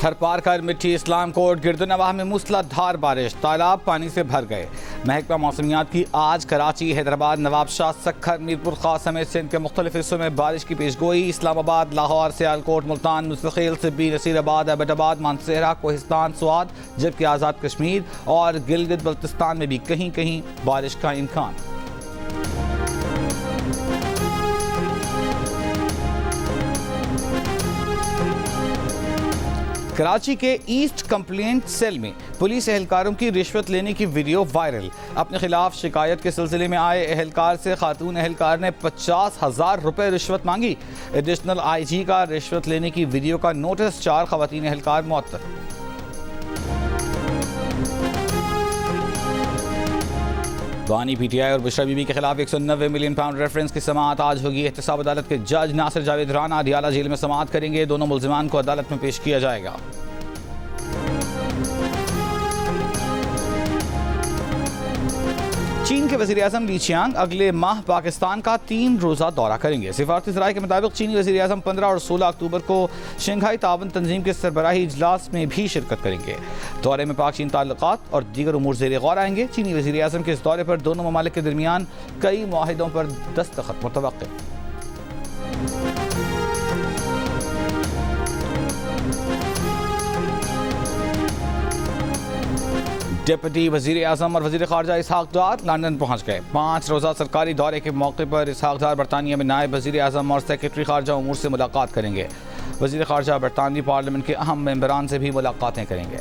थर पार कर मिट्टी इस्लाम कोर्ट गिरदनवाह में मूसलाधार बारिश, तालाब पानी से भर गए। महकमा मौसमियात की आज कराची, हैदराबाद, नवाबशाह, सक्खर, मीरपुर खास समेत सिंध के मुख्तलिफ हिस्सों में बारिश की पेशगोई। इस्लामाबाद, लाहौर, सियालकोट, मुल्तान, मुस्तकिल, सिब्बी, नसीराबाद, एबटाबाद, मानसेरा, कोहिस्तान, स्वात, जबकि आज़ाद कश्मीर और गिलगित बल्तिस्तान में भी कहीं कहीं बारिश का इम्कान। कराची के ईस्ट कंप्लेंट सेल में पुलिस एहलकारों की रिश्वत लेने की वीडियो वायरल। अपने खिलाफ शिकायत के सिलसिले में आए एहलकार से खातून एहलकार ने 50,000 रुपए रिश्वत मांगी। एडिशनल IG का रिश्वत लेने की वीडियो का नोटिस, 4 खवातीन एहलकार मुअत्तल। बानी PTI और बुशरा बीबी के खिलाफ 190 मिलियन पाउंड रेफरेंस की समाअत आज होगी। एहतसाब अदालत के जज नासिर जावेद राना अदियाला जेल में समाअत करेंगे। दोनों मुल्जिमान को अदालत में पेश किया जाएगा। चीन के वज़ीर आज़म ली चियांग अगले माह पाकिस्तान का 3 रोज़ा दौरा करेंगे। सिफारती ज़राए के मुताबिक चीनी वज़ीर आज़म 15 और 16 अक्टूबर को शंघाई ताउन तंजीम के सरबराही इजलास में भी शिरकत करेंगे। दौरे में पाक चीन ताल्लुकात और दीगर उमूर ज़ेर गौर आएंगे। चीनी वज़ीर आज़म के इस दौरे पर दोनों ममालिक के दरमियान कई मुआहिदों पर दस्तखत मुतवक्किल। डिप्टी वज़ीर आज़म और वज़ीर ख़ारजा इसहाक़ डार लंदन पहुँच गए। 5 रोज़ा सरकारी दौरे के मौके पर इसहाक़ डार बरतानिया में नायब वज़ीर आज़म और सेक्रेटरी ख़ारजा उमूर से मुलाकात करेंगे। वज़ीर ख़ारजा बरतानवी पार्लियामेंट के अहम मेंबरान से भी मुलाकातें करेंगे।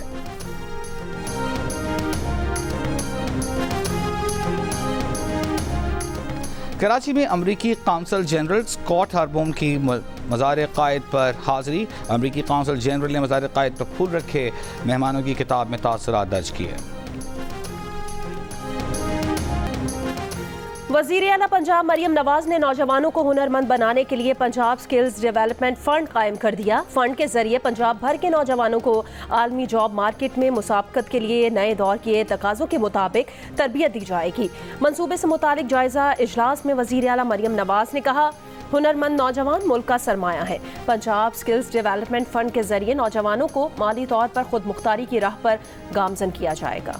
कराची में अमरीकी कौंसल जनरल स्कॉट हार्बोम की मज़ार क़ायद पर हाज़िरी। अमरीकी कौंसल जनरल ने मज़ार क़ायद पर फूल रखे, मेहमानों की किताब में तासुरात दर्ज किए। वज़ीर आला पंजाब मरियम नवाज ने नौजवानों को हुनरमंद बनाने के लिए पंजाब स्किल्स डेवलपमेंट फ़ंड कायम कर दिया। फ़ंड के जरिए पंजाब भर के नौजवानों को आलमी जॉब मार्केट में मुसाबकत के लिए नए दौर के तकाज़ों के मुताबिक तरबियत दी जाएगी। मंसूबे से मुतालिक जायज़ा इजलास में वज़ीर आला मरियम नवाज ने कहा, हुनरमंद नौजवान मुल्क का सरमाया है। पंजाब स्किल्स डेवलपमेंट फ़ंड के जरिए नौजवानों को माली तौर पर खुद मुख्तारी की राह पर गामज़न किया जाएगा।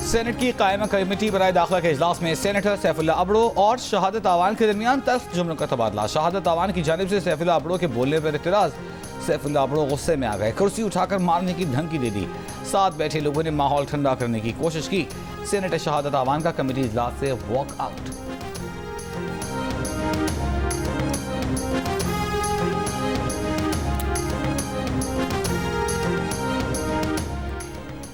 सेनेट की कायमा कमेटी बराए दाखिला के इजलास में सेनेटर सैफुल्लाह अबड़ो और शहादत आवान के दरमियान तल्ख जुमलों का तबादला। शहादत आवान की जानिब से सैफुल्लाह अबड़ो के बोलने पर इतराज। सैफुल्लाह अबड़ो गुस्से में आ गए, कुर्सी उठाकर मारने की धमकी दे दी। साथ बैठे लोगों ने माहौल ठंडा करने की कोशिश की। सेनेटर शहादत आवान का कमेटी इजलास से वॉक आउट।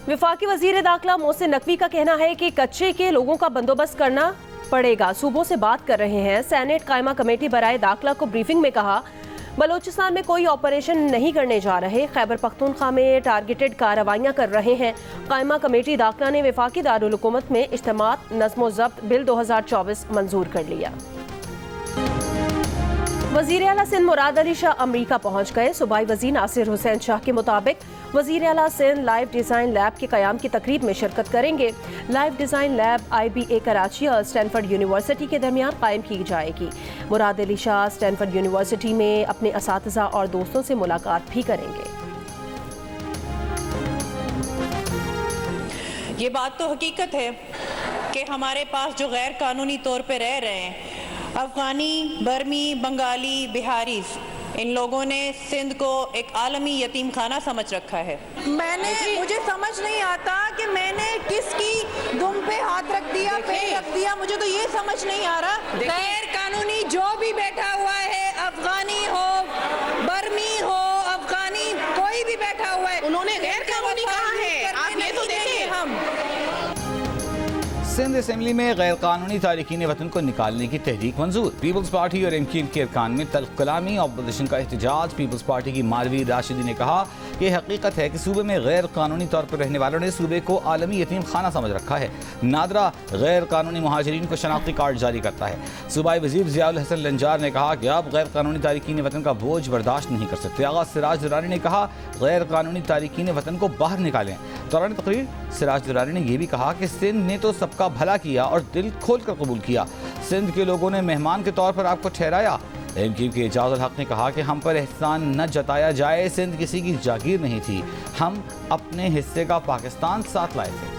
वफाकी वज़ीर दाखिला मोहसिन नकवी का कहना है कि कच्चे के लोगों का बंदोबस्त करना पड़ेगा। सूबों से बात कर रहे हैं। सेनेट कायमा कमेटी बराए दाखिला को ब्रीफिंग में कहा, बलोचिस्तान में कोई ऑपरेशन नहीं करने जा रहे। खैबर पख्तूनख्वा में टारगेटेड कार्रवाइयाँ कर रहे हैं। कायमा कमेटी दाखिला ने वफाकी दारुल हुकूमत में इज्तिमात नज़्म ज़ब्त बिल 2024 मंजूर कर लिया। वज़ीर आला सिंध मुराद अली शाह अमरीका पहुँच गए। सूबाई वज़ीर नासिर हुसैन शाह के मुताबिक वज़ीर आला सिंध लाइव डिज़ाइन लैब के क़याम की तकरीब में शिरकत करेंगे। Live design lab IBA Karachi और स्टैनफोर्ड यूनिवर्सिटी के दरमियान कायम की जाएगी। मुराद अली शाह स्टैनफोर्ड यूनिवर्सिटी में अपने असातिज़ा और दोस्तों से मुलाकात भी करेंगे। ये बात तो हकीकत है कि हमारे पास जो गैर कानूनी तौर पर रह रहे हैं, अफ़गानी, बर्मी, बंगाली, बिहारी, इन लोगों ने सिंध को एक आलमी यतीम खाना समझ रखा है। मुझे समझ नहीं आता कि मैंने किसकी दुम पे हाथ रख दिया, पैर रख दिया, मुझे तो ये समझ नहीं आ रहा। गैर कानूनी जो भी बैठा हुआ है, अफगानी हो, बर्मी हो, अफगानी, कोई भी बैठा हुआ है, उन्होंने गैर कानूनी कहा है। आप ये तो देखें। हम सिंध असम्बली में गैर कानूनी तारिकीन वतन को निकालने की तहरीक मंजूर। पीपल्स पार्टी और MKM के अरकान में तल्ख कलामी, ऑपोजिशन का एहतजाज। पीपल्स पार्टी की मालवी राशिदी ने कहा कि हकीकत है कि सूबे में गैर कानूनी तौर पर रहने वालों ने सूबे को आलमी यतीम खाना समझ रखा है। नादरा गैर कानूनी मुहाजिरीन को शनाख्ती कार्ड जारी करता है। सूबाई वजीर ज़ियाउल हसन लंजार ने कहा कि अब गैर कानूनी तारिकीन वतन का बोझ बर्दाश्त नहीं कर सकते। आगा सिराज दुरानी ने कहा गैर कानूनी तारिकीन वतन को बाहर निकालें। दौरान तकरीर सिराज दुरानी ने यह भी कहा कि सिंध ने तो सबका भला किया और दिल खोल कर कबूल किया। सिंध के लोगों ने मेहमान के तौर पर आपको ठहराया। MKM के एजाज़ुल हक ने कहा कि हम पर एहसान न जताया जाए, सिंध किसी की जागीर नहीं थी, हम अपने हिस्से का पाकिस्तान साथ लाए थे।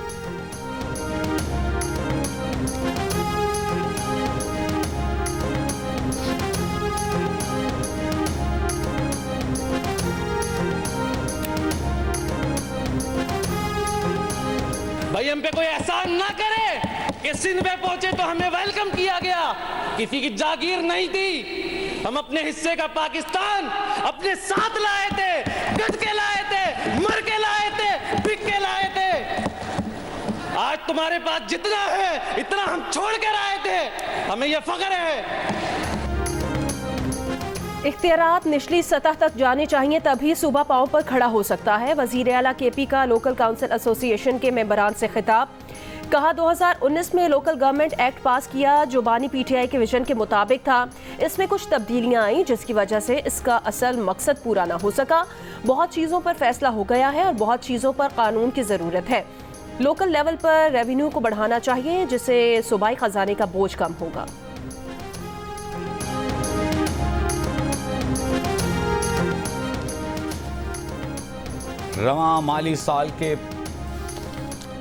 भाई हम पे कोई एहसान ना करे कि सिंध में पहुंचे तो हमें वेलकम किया गया, किसी की जागीर नहीं थी, हम अपने हिस्से का पाकिस्तान अपने साथ लाए थे, गज के लाए थे, मर के लाए थे, बिक के लाए थे। आज तुम्हारे पास जितना है इतना हम छोड़ कर आए थे, हमें यह फख्र है। इख्तियारात निचली सतह तक जाने चाहिए, तभी सूबा पांव पर खड़ा हो सकता है। वजीर आला KP का लोकल काउंसिल एसोसिएशन के मेंबरान से खिताब। कहा 2019 में लोकल गवर्नमेंट एक्ट पास किया जो बानी PTI के विजन के मुताबिक था। इसमें कुछ तब्दीलियां आई जिसकी वजह से इसका असल मकसद पूरा ना हो सका। बहुत चीज़ों पर फैसला हो गया है और बहुत चीज़ों पर कानून की ज़रूरत है। लोकल लेवल पर रेवेन्यू को बढ़ाना चाहिए जिससे सूबाई खजाने का बोझ कम होगा। रवां माली साल के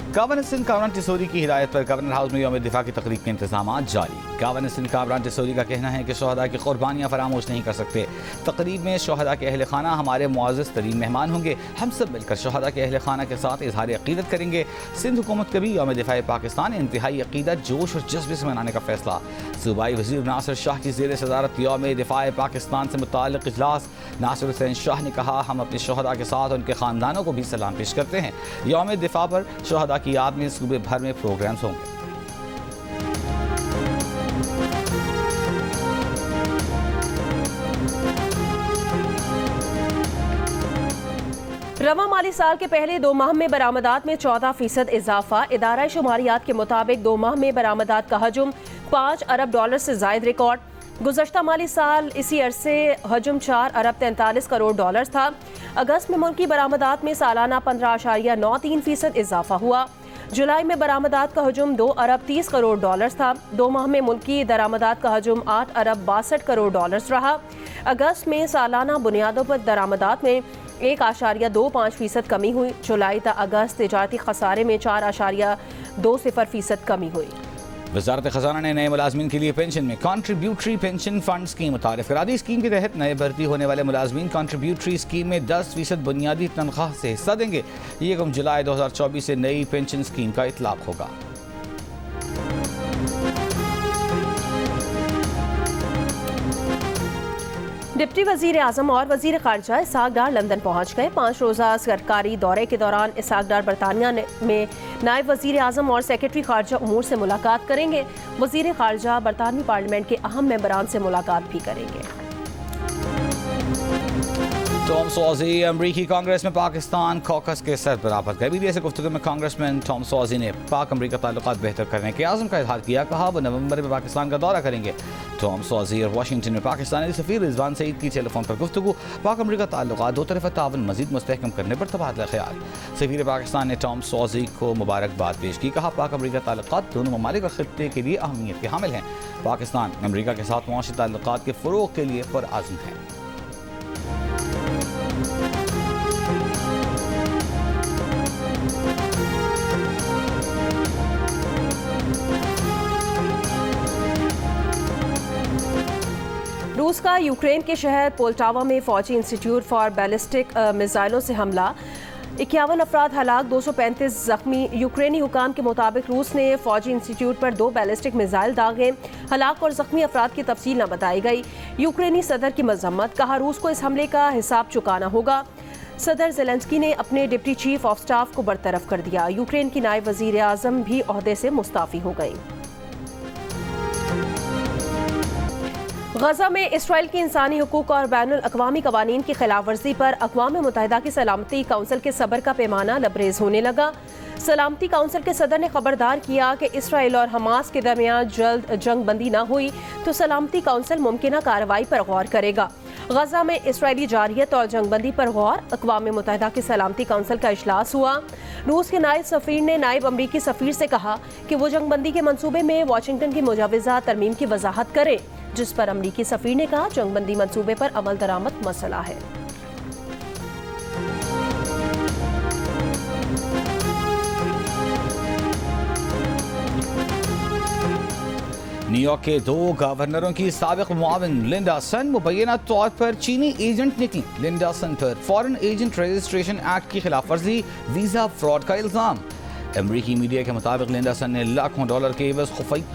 गवर्नर सिंध कामरान टिसोरी की हिदायत पर गवर्नर हाउस में यौम दिफा की तकरीब के इंतजाम जारी। गवर्नर सिंध कामरान टिसोरी का कहना है कि शोहदा की कुर्बानियाँ फरामोश नहीं कर सकते। तकरीब में शोहदा के अहल खाना हमारे मुआज़्ज़ज़ तरीन मेहमान होंगे। हम सब मिलकर शोहदा के अहल खाना के साथ इजहार अक़ीदत करेंगे। सिंध हुकूमत का भी यौम दिफा पाकिस्तान इंतहाई अक़ीदत, जोश और जज्बे से मनाने का फैसला। सूबाई वज़ीर नासिर शाह की ज़ेर सदारत यौम दिफा पाकिस्तान से मुताल्लिक़ इजलास। नासिर हुसैन शाह ने कहा हम अपने शोहदा के साथ उनके ख़ानदानों को भी सलाम पेश करते हैं। यौम दिफा पर शोहदा की याद में सूबे भर में प्रोग्राम्स होंगे। रवां माली साल के पहले 2 माह में बरामदात में 14% इजाफा। इदारा शुमारियात के मुताबिक 2 माह में बरामदात का हजम $5 अरब से जायद रिकॉर्ड। गुज़श्ता माली साल इसी अरसे हजम $4 अरब 43 करोड़ था। अगस्त में मुल्की बरामदात में सालाना 15.93% इजाफा हुआ। जुलाई में बरामदात का हजम $2 अरब 30 करोड़ था। 2 माह में मुल्की दरामदात का हजम $8 अरब 62 करोड़ रहा। अगस्त में सालाना बुनियादों पर दरामदात में 1.25% कमी हुई। जुलाई तक अगस्त तिजारती खसारे में 4.20% कमी हुई। वज़ारत ख़ज़ाना ने नए मुलाज़मीन के लिए पेंशन में कॉन्ट्रीब्यूटरी पेंशन फ़ंड स्कीम मुतारिफ़ करा दी। स्कीम के तहत नए भर्ती होने वाले मुलाज़मीन कॉन्ट्रीब्यूटरी स्कीम में 10% बुनियादी तनख्वाह से हिस्सा देंगे। ये 1 जुलाई 2024 से नई पेंशन स्कीम का इतलाक़ होगा। डिप्टी वज़ीर आज़म और वज़ीर ख़ारजा इसहाक़ डार लंदन पहुँच गए। 5 रोज़ा सरकारी दौरे के दौरान इसहाक़ डार बरतानिया में नायब वज़ीर आज़म और सेक्रेटरी ख़ारजा उमूर से मुलाकात करेंगे। वज़ीर ख़ारजा बरतानवी पार्लियामेंट के अहम मेंबरान से मुलाकात भी करेंगे। टॉम सॉज़ी अमरीकी कांग्रेस में पाकिस्तान कॉकस के सरबराह पर गए। मीडिया से गुफ्तगू में कांग्रेसमैन टॉम सॉज़ी ने पाक अमरीका ताल्लुकात बेहतर करने के आज़म का इज़हार किया। कहा वो नवंबर में पाकिस्तान का दौरा करेंगे। टॉम सॉज़ी और वाशिंगटन में पाकिस्तानी सफ़ीर रिजवान सईद की टेलीफोन पर गुफ्तगू। पाक अमरीका ताल्लुकात दो तरफ़ा ताउन मज़ीद मुस्तहकम करने पर तबादला ख्याल। सफ़ीर पाकिस्तान ने टॉम सॉज़ी को मुबारकबाद पेश की। कहा पाक अमरीका ताल्लुकात दोनों ममालिक और खित्ते के लिए अहमियत के हामिल हैं। पाकिस्तान अमरीका के साथ मुआशी ताल्लुकात के फ़रोग़ के लिए पुरअज़्म है। रूस का यूक्रेन के शहर पोल्टावा में फौजी इंस्टीट्यूट फॉर बैलिस्टिक मिसाइलों से हमला। 51 अफराद हलाक, 235 जख्मी। यूक्रेनी हुकाम के मुताबिक रूस ने फौजी इंस्टीट्यूट पर 2 बैलिस्टिक मिसाइल दागे। हलाक और जख्मी अफराद की तफसील न बताई गई। यूक्रेनी सदर की मजम्मत। कहा रूस को इस हमले का हिसाब चुकाना होगा। सदर ज़ेलेंस्की ने अपने डिप्टी चीफ ऑफ स्टाफ को बरतरफ कर दिया। यूक्रेन की नायब वजीर आज़म भी ओहदे से मुस्ताफ़ी हो गई। गजा में इसराइल की इंसानी हुकूक और बैनुल अक़वामी कवानीन की खिलाफ वर्जी पर अक़वाम मुत्तहिदा की सलामती काउंसिल के सबर का पैमाना लबरेज होने लगा। सलामती काउंसिल के सदर ने खबरदार किया कि इसराइल और हमास के दरमियान जल्द जंग बंदी न हुई तो सलामती काउंसिल मुमकिना कार्रवाई पर गौर करेगा। गजा में इसराइली जारियत और जंगबंदी पर गौर। अक़वाम मुत्तहिदा की सलामती काउंसिल का इजलास हुआ। रूस के नायब सफ़ीर ने नायब अमरीकी सफ़ीर से कहा कि वो जंगबंदी के मंसूबे में वाशिंगटन की मुजाविज़ा तरमीम की वजाहत करें, जिस पर अमरीकी सफ़ीर ने कहा जंगबंदी मंसूबे पर अमल दरामद मसला है। न्यूयॉर्क के 2 गवर्नरों की साबिक मुआविन लिंडा सन मुबैना तौर पर चीनी एजेंट निकली। लिंडा सन पर फॉरेन एजेंट रजिस्ट्रेशन एक्ट की खिलाफ वर्जी, वीज़ा फ्रॉड का इल्ज़ाम। अमरीकी मीडिया के मुताबिक लिंडा सन ने लाखों डॉलर के एवज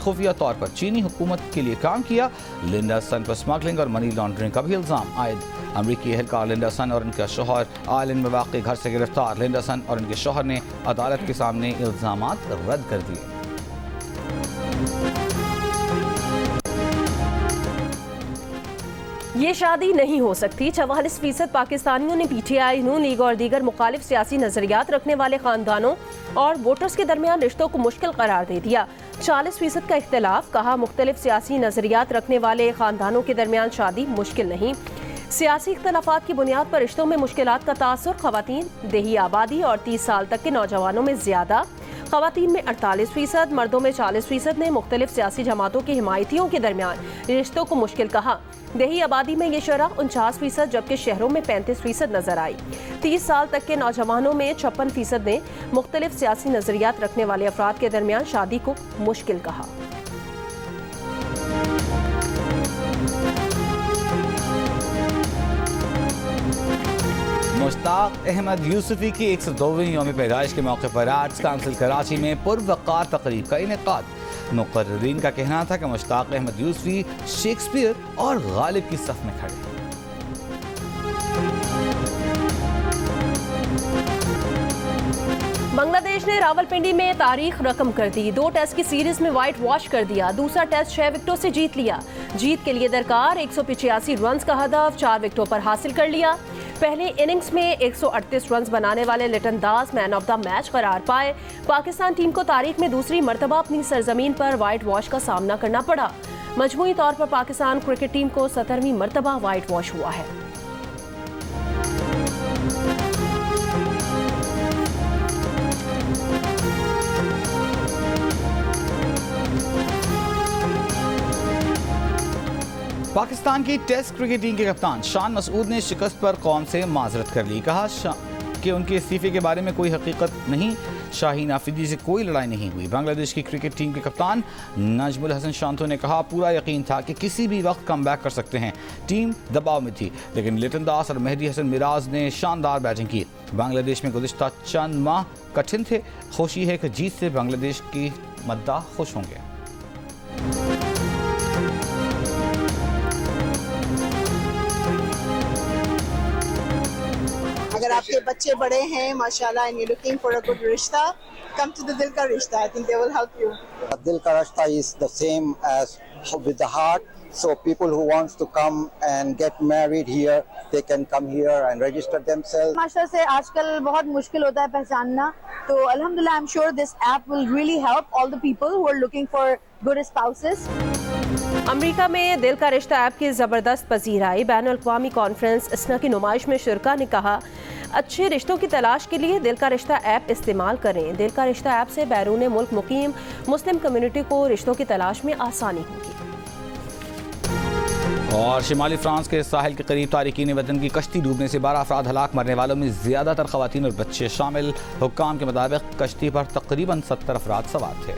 खुफिया तौर पर चीनी हुकूमत के लिए काम किया। लिंडा सन पर स्मगलिंग और मनी लॉन्ड्रिंग का भी इल्ज़ाम आयद। अमरीकी एहलकार लिंडा सन और उनका शोहर आयरलैंड में वाक़ घर से गिरफ्तार। लिंडा सन और उनके शोहर ने अदालत के सामने इल्ज़ामात रद्द कर दिए। ये शादी नहीं हो सकती। 44% पाकिस्तानियों ने PTI, नून लीग और दीगर मुखालिफ सियासी नजरियात रखने वाले खानदानों और वोटर्स के दरमियान रिश्तों को मुश्किल करार दे दिया। 40% का इख्तिलाफ, कहा मुख्तलिफ सियासी नजरियात रखने वाले खानदानों के दरमियान शादी मुश्किल नहीं। सियासी इख्तिलाफात की बुनियाद पर रिश्तों में मुश्किलात का तासुर खवातीन, देही आबादी और 30 साल तक के नौजवानों में ज्यादा। खवातीन में 48%, मर्दों में 40% ने मुख्तलिफ सियासी जमातों के हिमायतियों के दरमियान रिश्तों को मुश्किल कहा। देही आबादी में ये शरह 49%, जबकि शहरों में 35% नजर आई। 30 साल तक के नौजवानों में 56% ने मुख्तलिफ सियासी नजरियात रखने वाले अफराद के दरमियान शादी को मुश्किल कहा। मुश्ताक अहमद यूसुफी की 102वीं यौम पैदाइश के मौके पर आर्ट्स काउंसिल कराची में पुरवकार तकरीब का इनेकाद। मुकर्रीरीन का कहना था कि मुश्ताक अहमद यूसुफी शेक्सपियर और गालिब की सफ में खड़े। बांग्लादेश ने रावलपिंडी में तारीख रकम कर दी। 2 टेस्ट की सीरीज में व्हाइट वॉश कर दिया। दूसरा टेस्ट 6 विकेटों से जीत लिया। जीत के लिए दरकार 185 रन का हदफ 4 विकेटों पर हासिल कर लिया। पहले इनिंग्स में 138 रन बनाने वाले लिटन दास मैन ऑफ द मैच करार पाए। पाकिस्तान टीम को तारीख में दूसरी मरतबा अपनी सरजमीन पर व्हाइट वॉश का सामना करना पड़ा। मजमूई तौर पर पाकिस्तान क्रिकेट टीम को 17वीं मरतबा व्हाइट वॉश हुआ है। पाकिस्तान की टेस्ट क्रिकेट टीम के कप्तान शान मसूद ने शिकस्त पर कौम से माजरत कर ली। कहा कि उनके इस्तीफे के बारे में कोई हकीकत नहीं, शाहीन आफरीदी से कोई लड़ाई नहीं हुई। बांग्लादेश की क्रिकेट टीम के कप्तान नजमुल हसन शांतो ने कहा पूरा यकीन था कि किसी भी वक्त कम बैक कर सकते हैं। टीम दबाव में थी, लेकिन लिटन दास और मेहदी हसन मिराज ने शानदार बैटिंग की। बांग्लादेश में गुज़िश्ता चंद माह कठिन थे। खुशी है कि जीत से बांग्लादेश की मद्दाह खुश होंगे। अगर आपके बच्चे बड़े हैं माशाल्लाह and you're looking for a good रिश्ता, come to the दिल का रिश्ता. I think they will help you. दिल का रिश्ता is the same as with the heart. So people who wants to come and get married here, they can come here and register themselves. माशा से आजकल बहुत मुश्किल होता है पहचानना, तो अल्हम्दुलिल्लाह I'm sure this app will really help all the people who are looking for good spouses. America में दिल का रिश्ता ऐप की ज़बरदस्त पजीराई। बैनुल-अक़वामी कॉन्फ्रेंस इसना की नुमाइश में शुरका ने कहा अच्छे रिश्तों की तलाश के लिए दिल का रिश्ता ऐप इस्तेमाल करें। दिल का रिश्ता ऐप से बैरून मुल्क मुकीम मुस्लिम कम्युनिटी को रिश्तों की तलाश में आसानी होगी। और शिमाली फ्रांस के साहिल के करीब तारिकीन वतन की कश्ती डूबने से 12 अफराद हलाक, मरने वालों में ज़्यादातर ख़वातीन और बच्चे शामिल। हुक्काम के मुताबिक कश्ती पर तकरीबन 70 अफराद सवार थे।